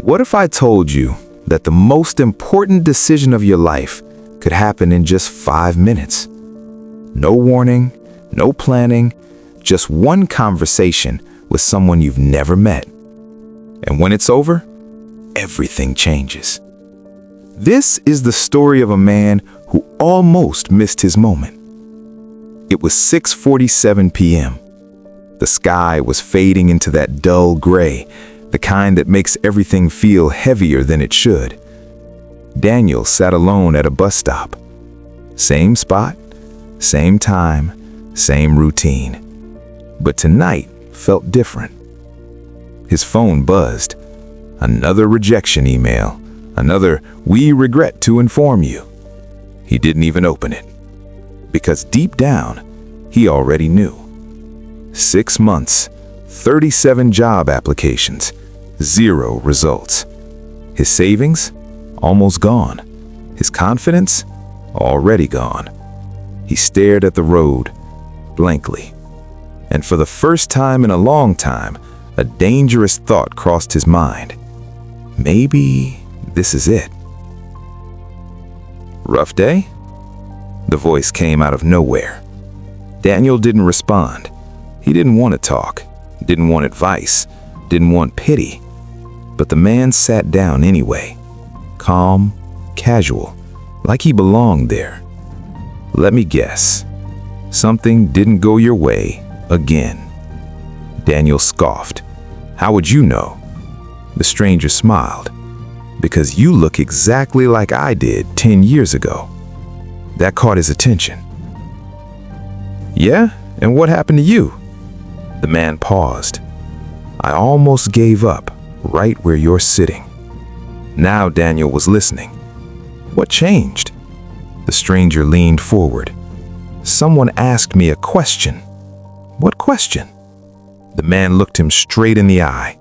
What if I told you that the most important decision of your life could happen in just 5 minutes? No warning, no planning, just one conversation with someone you've never met. And when it's over, everything changes. This is the story of a man who almost missed his moment. It was 6:47 p.m. The sky was fading into that dull gray, the kind that makes everything feel heavier than it should. Daniel sat alone at a bus stop. Same spot, same time, same routine. But tonight felt different. His phone buzzed. Another rejection email. Another, "We regret to inform you." He didn't even open it. Because deep down, he already knew. 6 months, 37 job applications, 0 results. His savings? Almost gone. His confidence? Already gone. He stared at the road, blankly. And for the first time in a long time, a dangerous thought crossed his mind. Maybe this is it. Rough day? The voice came out of nowhere. Daniel didn't respond. He didn't want to talk, didn't want advice, didn't want pity. But the man sat down anyway, calm, casual, like he belonged there. Let me guess. Something didn't go your way again. Daniel scoffed. How would you know? The stranger smiled. Because you look exactly like I did 10 years ago. That caught his attention. Yeah? And what happened to you? The man paused. I almost gave up right where you're sitting. Now Daniel was listening. What changed? The stranger leaned forward. Someone asked me a question. What question? The man looked him straight in the eye.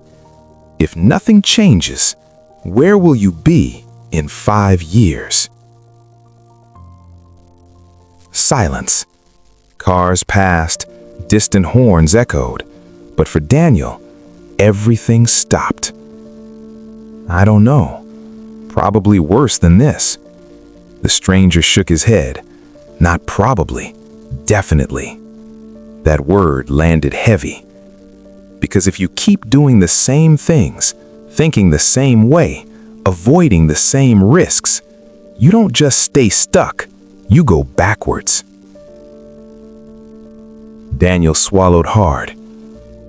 If nothing changes, where will you be in 5 years? Silence. Cars passed, distant horns echoed, but for Daniel, everything stopped. I don't know. Probably worse than this. The stranger shook his head. Not probably, definitely. That word landed heavy. Because if you keep doing the same things, thinking the same way, avoiding the same risks, you don't just stay stuck, you go backwards. Daniel swallowed hard.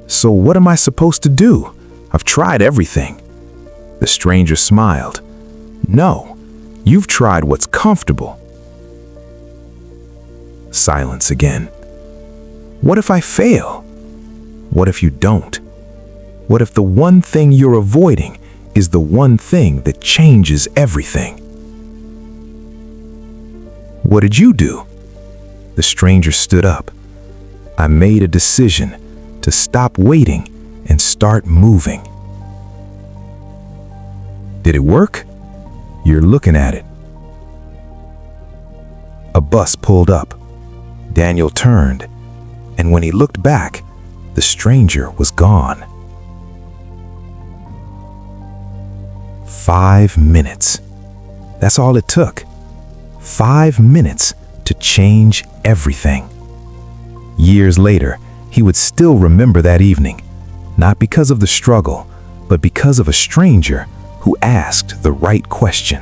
So what am I supposed to do? I've tried everything. The stranger smiled. No, you've tried what's comfortable. Silence again. What if I fail? What if you don't? What if the one thing you're avoiding is the one thing that changes everything? What did you do? The stranger stood up. I made a decision to stop waiting and start moving. Did it work? You're looking at it. A bus pulled up. Daniel turned, and when he looked back, the stranger was gone. 5 minutes. That's all it took. 5 minutes to change everything. Years later, he would still remember that evening, not because of the struggle, but because of a stranger who asked the right question.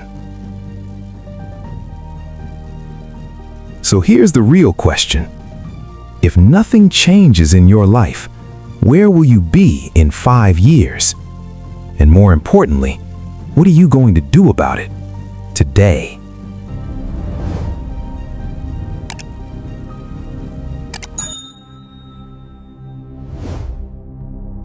So here's the real question. If nothing changes in your life, where will you be in 5 years? And more importantly, what are you going to do about it today?